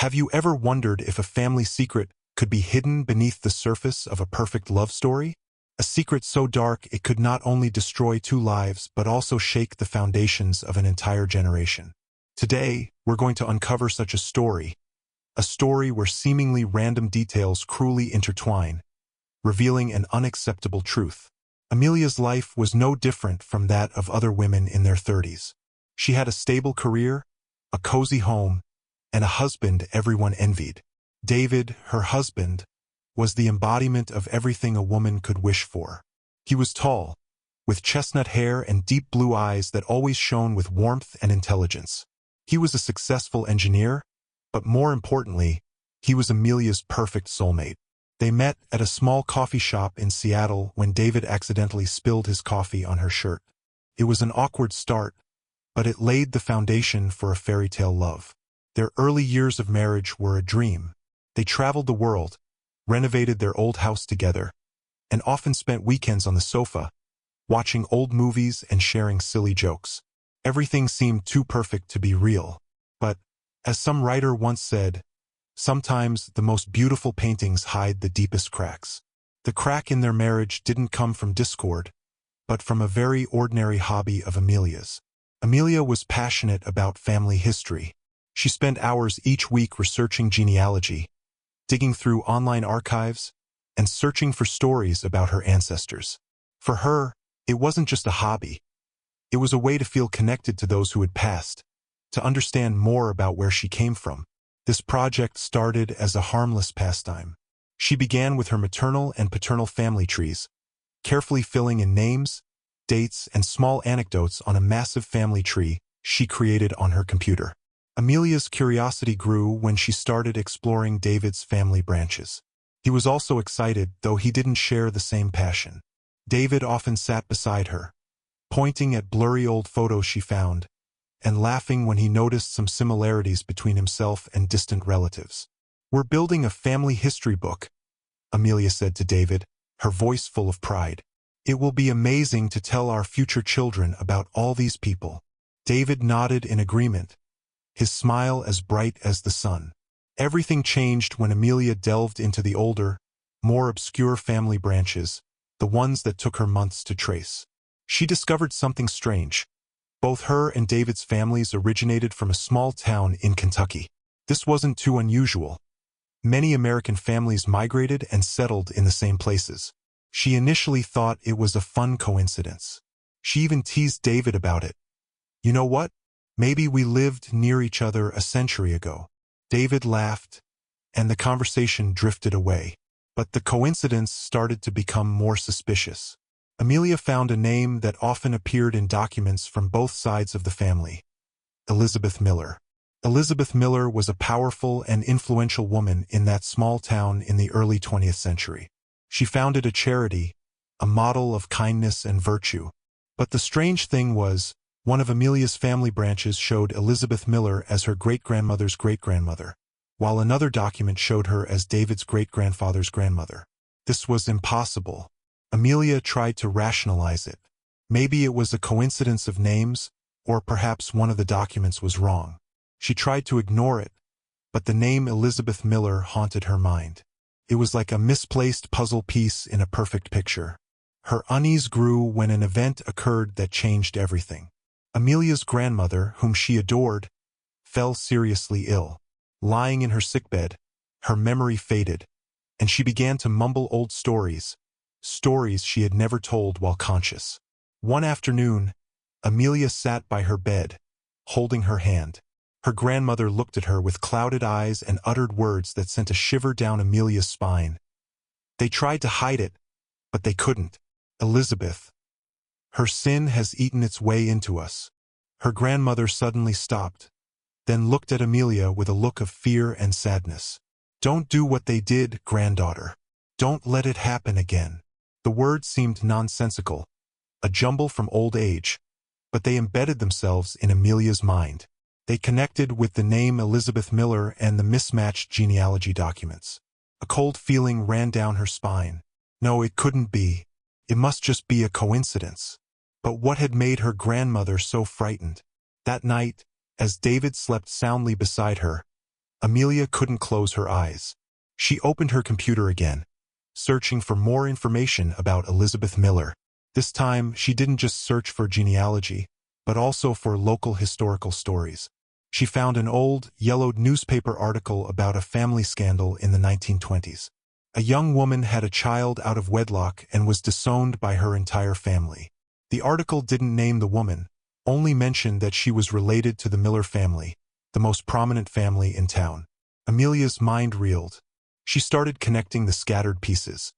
Have you ever wondered if a family secret could be hidden beneath the surface of a perfect love story? A secret so dark it could not only destroy two lives but also shake the foundations of an entire generation. Today, we're going to uncover such a story where seemingly random details cruelly intertwine, revealing an unacceptable truth. Amelia's life was no different from that of other women in their 30s. She had a stable career, a cozy home, and a husband everyone envied. David, her husband, was the embodiment of everything a woman could wish for. He was tall, with chestnut hair and deep blue eyes that always shone with warmth and intelligence. He was a successful engineer, but more importantly, he was Amelia's perfect soulmate. They met at a small coffee shop in Seattle when David accidentally spilled his coffee on her shirt. It was an awkward start, but it laid the foundation for a fairy tale love. Their early years of marriage were a dream. They traveled the world, renovated their old house together, and often spent weekends on the sofa, watching old movies and sharing silly jokes. Everything seemed too perfect to be real. But, as some writer once said, sometimes the most beautiful paintings hide the deepest cracks. The crack in their marriage didn't come from discord, but from a very ordinary hobby of Amelia's. Amelia was passionate about family history. She spent hours each week researching genealogy, digging through online archives, and searching for stories about her ancestors. For her, it wasn't just a hobby. It was a way to feel connected to those who had passed, to understand more about where she came from. This project started as a harmless pastime. She began with her maternal and paternal family trees, carefully filling in names, dates, and small anecdotes on a massive family tree she created on her computer. Amelia's curiosity grew when she started exploring David's family branches. He was also excited, though he didn't share the same passion. David often sat beside her, pointing at blurry old photos she found, and laughing when he noticed some similarities between himself and distant relatives. "We're building a family history book," Amelia said to David, her voice full of pride. "It will be amazing to tell our future children about all these people." David nodded in agreement, his smile as bright as the sun. Everything changed when Amelia delved into the older, more obscure family branches, the ones that took her months to trace. She discovered something strange. Both her and David's families originated from a small town in Kentucky. This wasn't too unusual. Many American families migrated and settled in the same places. She initially thought it was a fun coincidence. She even teased David about it. "You know what? Maybe we lived near each other a century ago." David laughed, and the conversation drifted away. But the coincidence started to become more suspicious. Amelia found a name that often appeared in documents from both sides of the family: Elizabeth Miller. Elizabeth Miller was a powerful and influential woman in that small town in the early 20th century. She founded a charity, a model of kindness and virtue. But the strange thing was, one of Amelia's family branches showed Elizabeth Miller as her great-grandmother's great-grandmother, while another document showed her as David's great-grandfather's grandmother. This was impossible. Amelia tried to rationalize it. Maybe it was a coincidence of names, or perhaps one of the documents was wrong. She tried to ignore it, but the name Elizabeth Miller haunted her mind. It was like a misplaced puzzle piece in a perfect picture. Her unease grew when an event occurred that changed everything. Amelia's grandmother, whom she adored, fell seriously ill. Lying in her sickbed, her memory faded, and she began to mumble old stories she had never told while conscious. One afternoon, Amelia sat by her bed, holding her hand. Her grandmother looked at her with clouded eyes and uttered words that sent a shiver down Amelia's spine. They tried to hide it, but they couldn't. "Elizabeth, her sin has eaten its way into us." Her grandmother suddenly stopped, then looked at Amelia with a look of fear and sadness. "Don't do what they did, granddaughter. Don't let it happen again." The words seemed nonsensical, a jumble from old age, but they embedded themselves in Amelia's mind. They connected with the name Elizabeth Miller and the mismatched genealogy documents. A cold feeling ran down her spine. No, it couldn't be. It must just be a coincidence. But what had made her grandmother so frightened? That night, as David slept soundly beside her, Amelia couldn't close her eyes. She opened her computer again, searching for more information about Elizabeth Miller. This time, she didn't just search for genealogy, but also for local historical stories. She found an old, yellowed newspaper article about a family scandal in the 1920s. A young woman had a child out of wedlock and was disowned by her entire family. The article didn't name the woman, only mentioned that she was related to the Miller family, the most prominent family in town. Amelia's mind reeled. She started connecting the scattered pieces.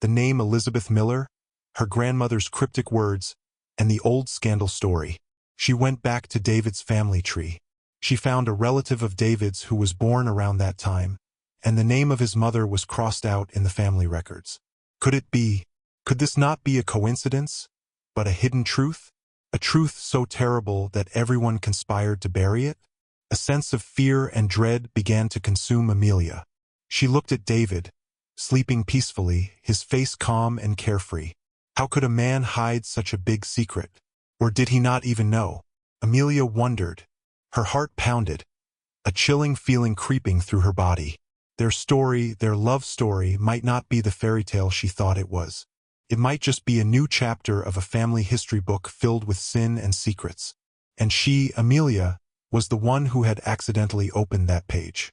The name Elizabeth Miller, her grandmother's cryptic words, and the old scandal story. She went back to David's family tree. She found a relative of David's who was born around that time, and the name of his mother was crossed out in the family records. Could this not be a coincidence, but a hidden truth? A truth so terrible that everyone conspired to bury it? A sense of fear and dread began to consume Amelia. She looked at David, sleeping peacefully, his face calm and carefree. How could a man hide such a big secret? Or did he not even know? Amelia wondered. Her heart pounded, a chilling feeling creeping through her body. Their story, their love story, might not be the fairy tale she thought it was. It might just be a new chapter of a family history book filled with sin and secrets. And she, Amelia, was the one who had accidentally opened that page.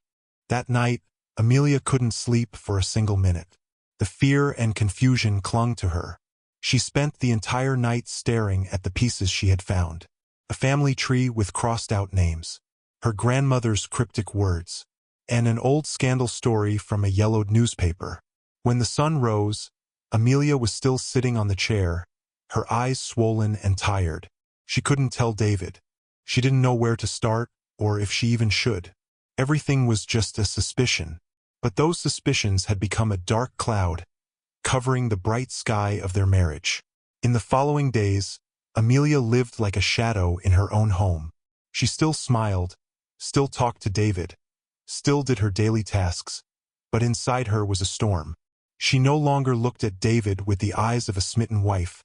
That night, Amelia couldn't sleep for a single minute. The fear and confusion clung to her. She spent the entire night staring at the pieces she had found. A family tree with crossed-out names, her grandmother's cryptic words, and an old scandal story from a yellowed newspaper. When the sun rose, Amelia was still sitting on the chair, her eyes swollen and tired. She couldn't tell David. She didn't know where to start, or if she even should. Everything was just a suspicion. But those suspicions had become a dark cloud, covering the bright sky of their marriage. In the following days, Amelia lived like a shadow in her own home. She still smiled, still talked to David, still did her daily tasks, but inside her was a storm. She no longer looked at David with the eyes of a smitten wife,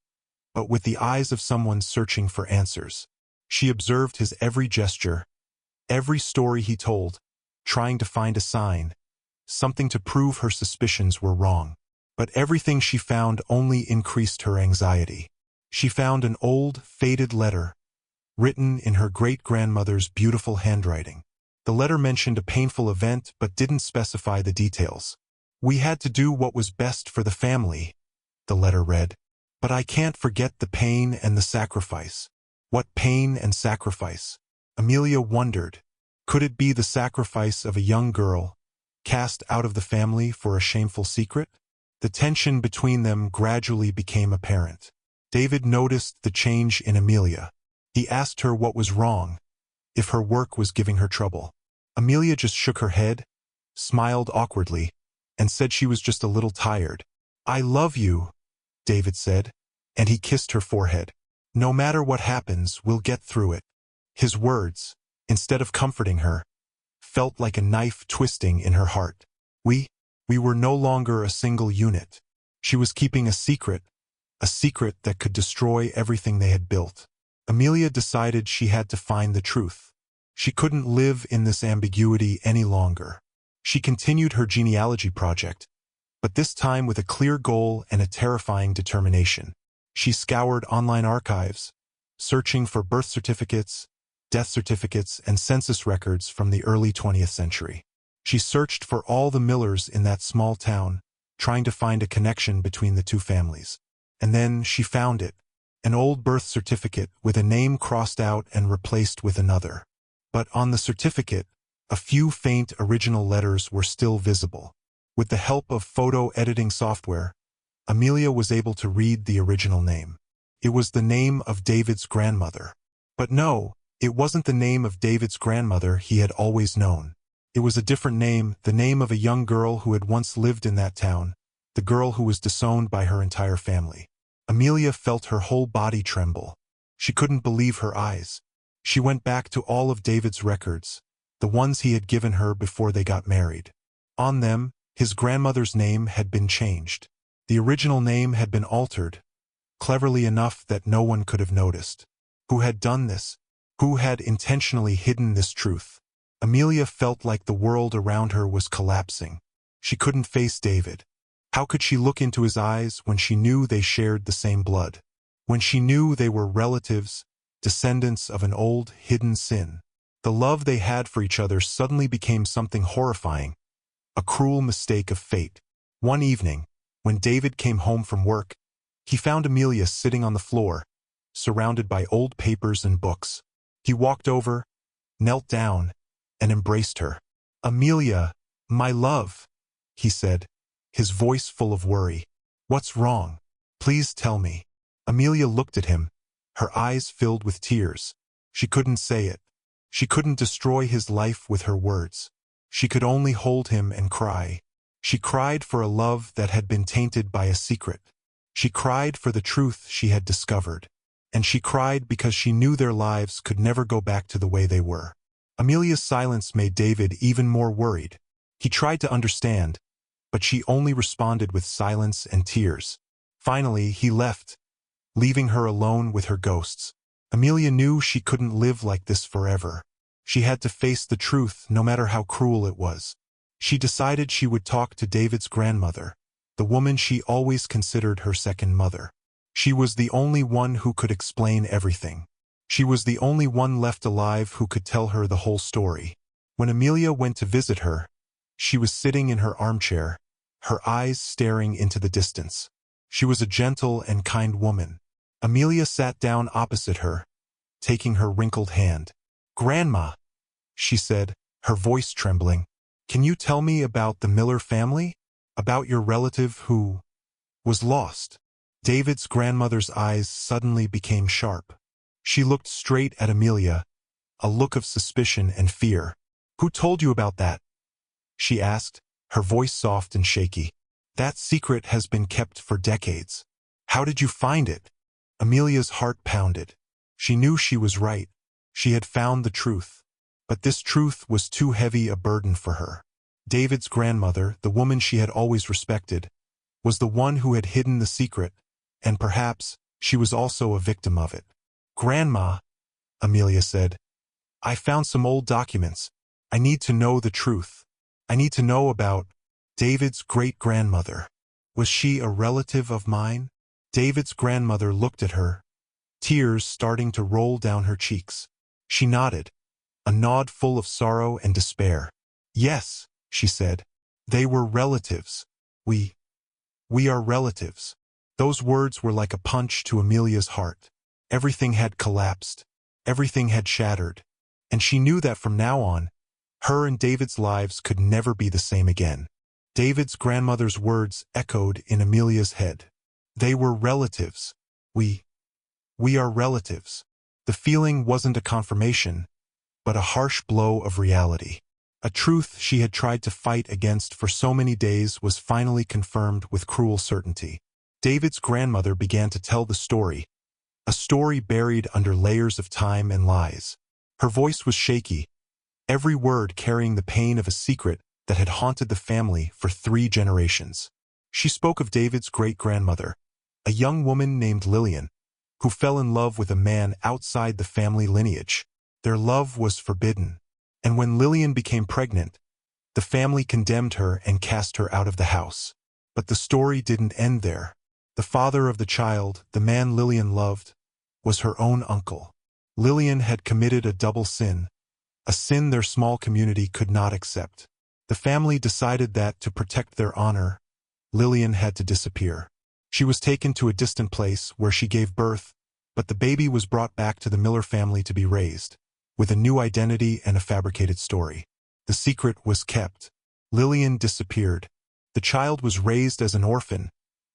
but with the eyes of someone searching for answers. She observed his every gesture, every story he told, trying to find a sign, something to prove her suspicions were wrong. But everything she found only increased her anxiety. She found an old, faded letter, written in her great-grandmother's beautiful handwriting. The letter mentioned a painful event but didn't specify the details. "We had to do what was best for the family," the letter read. "But I can't forget the pain and the sacrifice." What pain and sacrifice? Amelia wondered. Could it be the sacrifice of a young girl, cast out of the family for a shameful secret? The tension between them gradually became apparent. David noticed the change in Amelia. He asked her what was wrong, if her work was giving her trouble. Amelia just shook her head, smiled awkwardly, and said she was just a little tired. "I love you," David said, and he kissed her forehead. "No matter what happens, we'll get through it." His words, instead of comforting her, felt like a knife twisting in her heart. We were no longer a single unit. She was keeping a secret that could destroy everything they had built. Amelia decided she had to find the truth. She couldn't live in this ambiguity any longer. She continued her genealogy project, but this time with a clear goal and a terrifying determination. She scoured online archives, searching for birth certificates, death certificates, and census records from the early 20th century. She searched for all the Millers in that small town, trying to find a connection between the two families. And then she found it, an old birth certificate with a name crossed out and replaced with another. But on the certificate, a few faint original letters were still visible. With the help of photo editing software, Amelia was able to read the original name. It was the name of David's grandmother. But no, it wasn't the name of David's grandmother he had always known. It was a different name, the name of a young girl who had once lived in that town, the girl who was disowned by her entire family. Amelia felt her whole body tremble. She couldn't believe her eyes. She went back to all of David's records, the ones he had given her before they got married. On them, his grandmother's name had been changed. The original name had been altered, cleverly enough that no one could have noticed. Who had done this? Who had intentionally hidden this truth? Amelia felt like the world around her was collapsing. She couldn't face David. How could she look into his eyes when she knew they shared the same blood? When she knew they were relatives, descendants of an old, hidden sin? The love they had for each other suddenly became something horrifying, a cruel mistake of fate. One evening, when David came home from work, he found Amelia sitting on the floor, surrounded by old papers and books. He walked over, knelt down, and embraced her. "Amelia, my love," he said, his voice full of worry. "What's wrong? Please tell me." Amelia looked at him, her eyes filled with tears. She couldn't say it. She couldn't destroy his life with her words. She could only hold him and cry. She cried for a love that had been tainted by a secret. She cried for the truth she had discovered. And she cried because she knew their lives could never go back to the way they were. Amelia's silence made David even more worried. He tried to understand, but she only responded with silence and tears. Finally, he left, leaving her alone with her ghosts. Amelia knew she couldn't live like this forever. She had to face the truth, no matter how cruel it was. She decided she would talk to David's grandmother, the woman she always considered her second mother. She was the only one who could explain everything. She was the only one left alive who could tell her the whole story. When Amelia went to visit her, she was sitting in her armchair, her eyes staring into the distance. She was a gentle and kind woman. Amelia sat down opposite her, taking her wrinkled hand. "Grandma," she said, her voice trembling, "can you tell me about the Miller family? About your relative who was lost?" David's grandmother's eyes suddenly became sharp. She looked straight at Amelia, a look of suspicion and fear. "Who told you about that?" she asked, her voice soft and shaky. "That secret has been kept for decades. How did you find it?" Amelia's heart pounded. She knew she was right. She had found the truth. But this truth was too heavy a burden for her. David's grandmother, the woman she had always respected, was the one who had hidden the secret, and perhaps she was also a victim of it. "Grandma," Amelia said, "I found some old documents. I need to know the truth. I need to know about David's great-grandmother. Was she a relative of mine?" David's grandmother looked at her, tears starting to roll down her cheeks. She nodded, a nod full of sorrow and despair. "Yes," she said, "they were relatives. We are relatives." Those words were like a punch to Amelia's heart. Everything had collapsed. Everything had shattered. And she knew that from now on, her and David's lives could never be the same again. David's grandmother's words echoed in Amelia's head. They were relatives. We are relatives. The feeling wasn't a confirmation, but a harsh blow of reality. A truth she had tried to fight against for so many days was finally confirmed with cruel certainty. David's grandmother began to tell the story, a story buried under layers of time and lies. Her voice was shaky, every word carrying the pain of a secret that had haunted the family for 3 generations. She spoke of David's great-grandmother, a young woman named Lillian, who fell in love with a man outside the family lineage. Their love was forbidden, and when Lillian became pregnant, the family condemned her and cast her out of the house. But the story didn't end there. The father of the child, the man Lillian loved, was her own uncle. Lillian had committed a double sin, a sin their small community could not accept. The family decided that, to protect their honor, Lillian had to disappear. She was taken to a distant place where she gave birth, but the baby was brought back to the Miller family to be raised, with a new identity and a fabricated story. The secret was kept. Lillian disappeared. The child was raised as an orphan,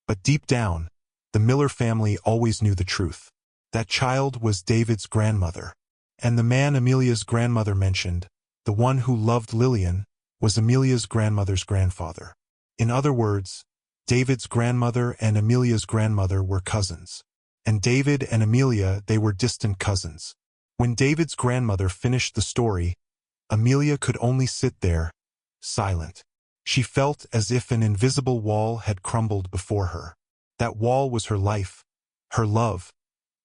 but deep down, the Miller family always knew the truth. That child was David's grandmother. And the man Amelia's grandmother mentioned, the one who loved Lillian, was Amelia's grandmother's grandfather. In other words, David's grandmother and Amelia's grandmother were cousins. And David and Amelia, they were distant cousins. When David's grandmother finished the story, Amelia could only sit there, silent. She felt as if an invisible wall had crumbled before her. That wall was her life, her love,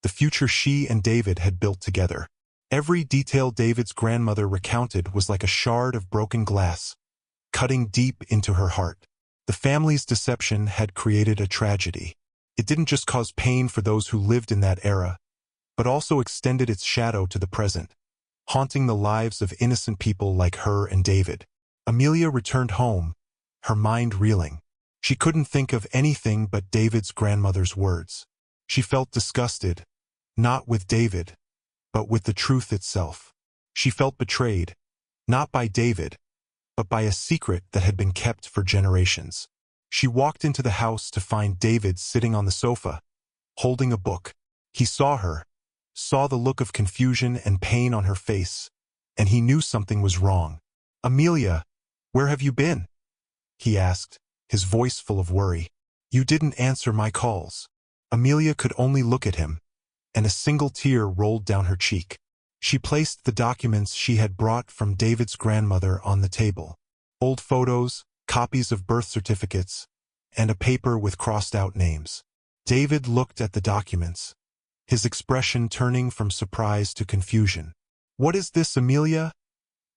the future she and David had built together. Every detail David's grandmother recounted was like a shard of broken glass, cutting deep into her heart. The family's deception had created a tragedy. It didn't just cause pain for those who lived in that era, but also extended its shadow to the present, haunting the lives of innocent people like her and David. Amelia returned home, her mind reeling. She couldn't think of anything but David's grandmother's words. She felt disgusted, not with David, but with the truth itself. She felt betrayed, not by David, but by a secret that had been kept for generations. She walked into the house to find David sitting on the sofa, holding a book. He saw her, saw the look of confusion and pain on her face, and he knew something was wrong. "Amelia, where have you been?" he asked, his voice full of worry. "You didn't answer my calls." Amelia could only look at him, and a single tear rolled down her cheek. She placed the documents she had brought from David's grandmother on the table. Old photos, copies of birth certificates, and a paper with crossed-out names. David looked at the documents, his expression turning from surprise to confusion. "What is this, Amelia?"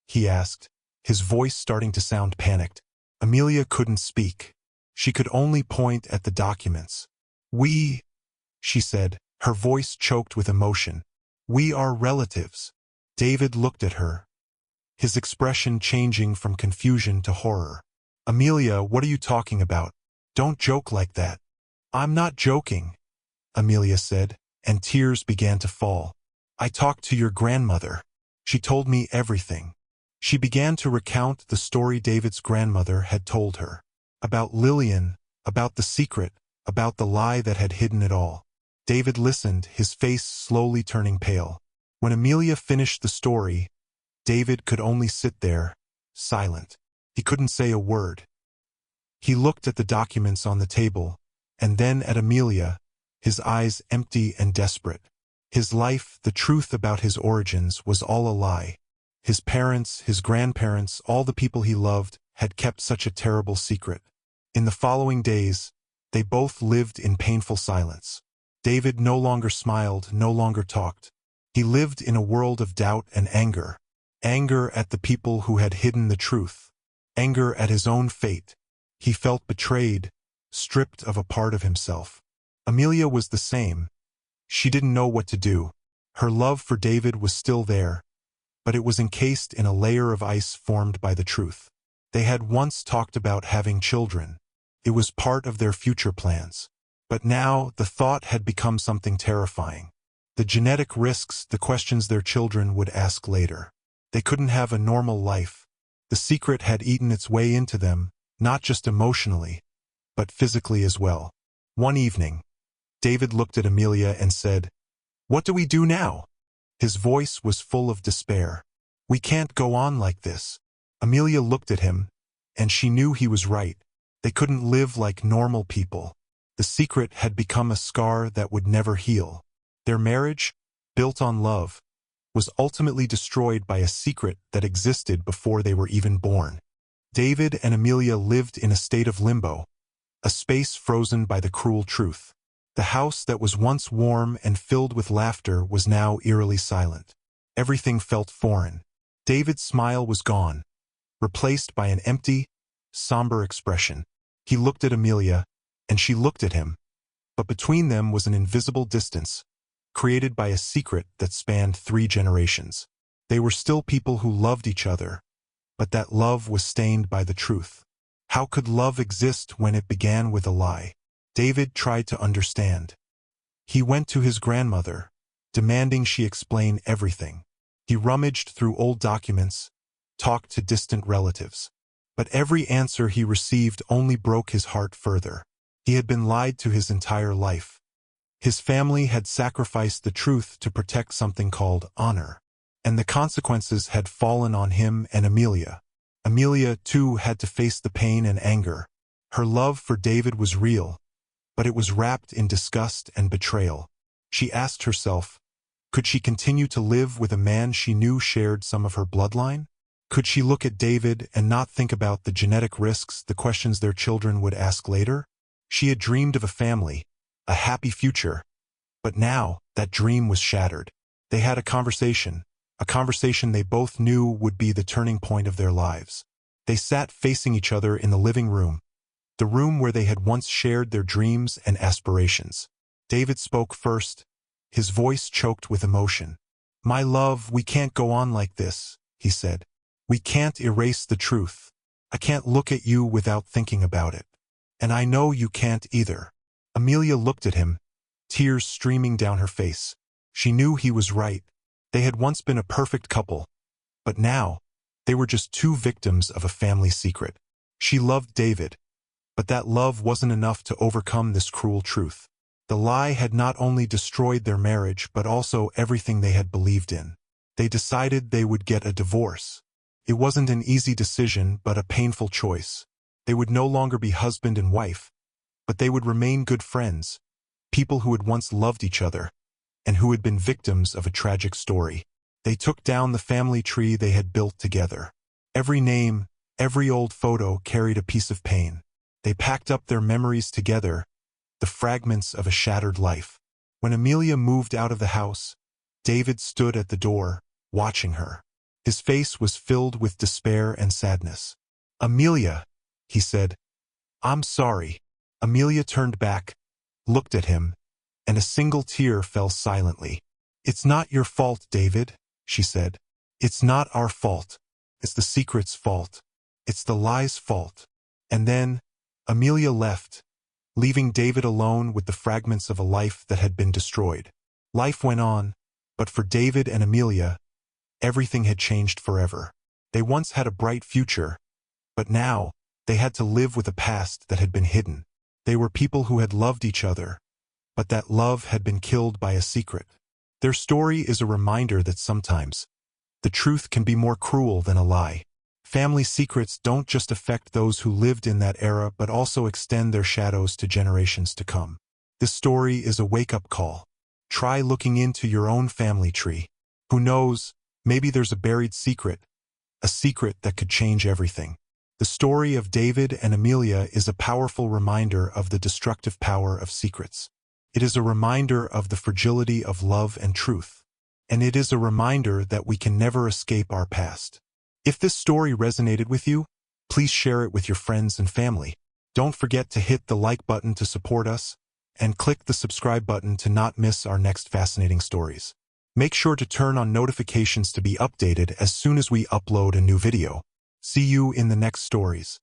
he asked, his voice starting to sound panicked. Amelia couldn't speak. She could only point at the documents. "We," she said, her voice choked with emotion. "We are relatives." David looked at her, his expression changing from confusion to horror. "Amelia, what are you talking about? Don't joke like that." "I'm not joking," Amelia said, and tears began to fall. "I talked to your grandmother. She told me everything." She began to recount the story David's grandmother had told her. About Lillian, about the secret, about the lie that had hidden it all. David listened, his face slowly turning pale. When Amelia finished the story, David could only sit there, silent. He couldn't say a word. He looked at the documents on the table, and then at Amelia, his eyes empty and desperate. His life, the truth about his origins, was all a lie. His parents, his grandparents, all the people he loved, had kept such a terrible secret. In the following days, they both lived in painful silence. David no longer smiled, no longer talked. He lived in a world of doubt and anger. Anger at the people who had hidden the truth. Anger at his own fate. He felt betrayed, stripped of a part of himself. Amelia was the same. She didn't know what to do. Her love for David was still there, but it was encased in a layer of ice formed by the truth. They had once talked about having children. It was part of their future plans. But now, the thought had become something terrifying. The genetic risks, the questions their children would ask later. They couldn't have a normal life. The secret had eaten its way into them, not just emotionally, but physically as well. One evening, David looked at Amelia and said, "What do we do now?" His voice was full of despair. "We can't go on like this." Amelia looked at him, and she knew he was right. They couldn't live like normal people. The secret had become a scar that would never heal. Their marriage, built on love, was ultimately destroyed by a secret that existed before they were even born. David and Amelia lived in a state of limbo, a space frozen by the cruel truth. The house that was once warm and filled with laughter was now eerily silent. Everything felt foreign. David's smile was gone, replaced by an empty, somber expression. He looked at Amelia, and she looked at him, but between them was an invisible distance, created by a secret that spanned 3 generations. They were still people who loved each other, but that love was stained by the truth. How could love exist when it began with a lie? David tried to understand. He went to his grandmother, demanding she explain everything. He rummaged through old documents, talked to distant relatives. But every answer he received only broke his heart further. He had been lied to his entire life. His family had sacrificed the truth to protect something called honor. And the consequences had fallen on him and Amelia. Amelia, too, had to face the pain and anger. Her love for David was real, but it was wrapped in disgust and betrayal. She asked herself, could she continue to live with a man she knew shared some of her bloodline? Could she look at David and not think about the genetic risks, the questions their children would ask later? She had dreamed of a family, a happy future. But now, that dream was shattered. They had a conversation, a conversation they both knew would be the turning point of their lives. They sat facing each other in the living room, the room where they had once shared their dreams and aspirations. David spoke first, his voice choked with emotion. "My love, we can't go on like this," he said. "We can't erase the truth. I can't look at you without thinking about it. And I know you can't either." Amelia looked at him, tears streaming down her face. She knew he was right. They had once been a perfect couple, but now they were just two victims of a family secret. She loved David, but that love wasn't enough to overcome this cruel truth. The lie had not only destroyed their marriage but also everything they had believed in. They decided they would get a divorce. It wasn't an easy decision but a painful choice. They would no longer be husband and wife, but they would remain good friends, people who had once loved each other, and who had been victims of a tragic story. They took down the family tree they had built together. Every name, every old photo carried a piece of pain. They packed up their memories together, the fragments of a shattered life. When Amelia moved out of the house, David stood at the door, watching her. His face was filled with despair and sadness. "Amelia," he said, "I'm sorry." Amelia turned back, looked at him, and a single tear fell silently. "It's not your fault, David," she said. "It's not our fault. It's the secret's fault. It's the lie's fault." And then Amelia left, leaving David alone with the fragments of a life that had been destroyed. Life went on, but for David and Amelia, everything had changed forever. They once had a bright future, but now they had to live with a past that had been hidden. They were people who had loved each other, but that love had been killed by a secret. Their story is a reminder that sometimes the truth can be more cruel than a lie. Family secrets don't just affect those who lived in that era but also extend their shadows to generations to come. This story is a wake-up call. Try looking into your own family tree. Who knows, maybe there's a buried secret, a secret that could change everything. The story of David and Amelia is a powerful reminder of the destructive power of secrets. It is a reminder of the fragility of love and truth. And it is a reminder that we can never escape our past. If this story resonated with you, please share it with your friends and family. Don't forget to hit the like button to support us, and click the subscribe button to not miss our next fascinating stories. Make sure to turn on notifications to be updated as soon as we upload a new video. See you in the next stories.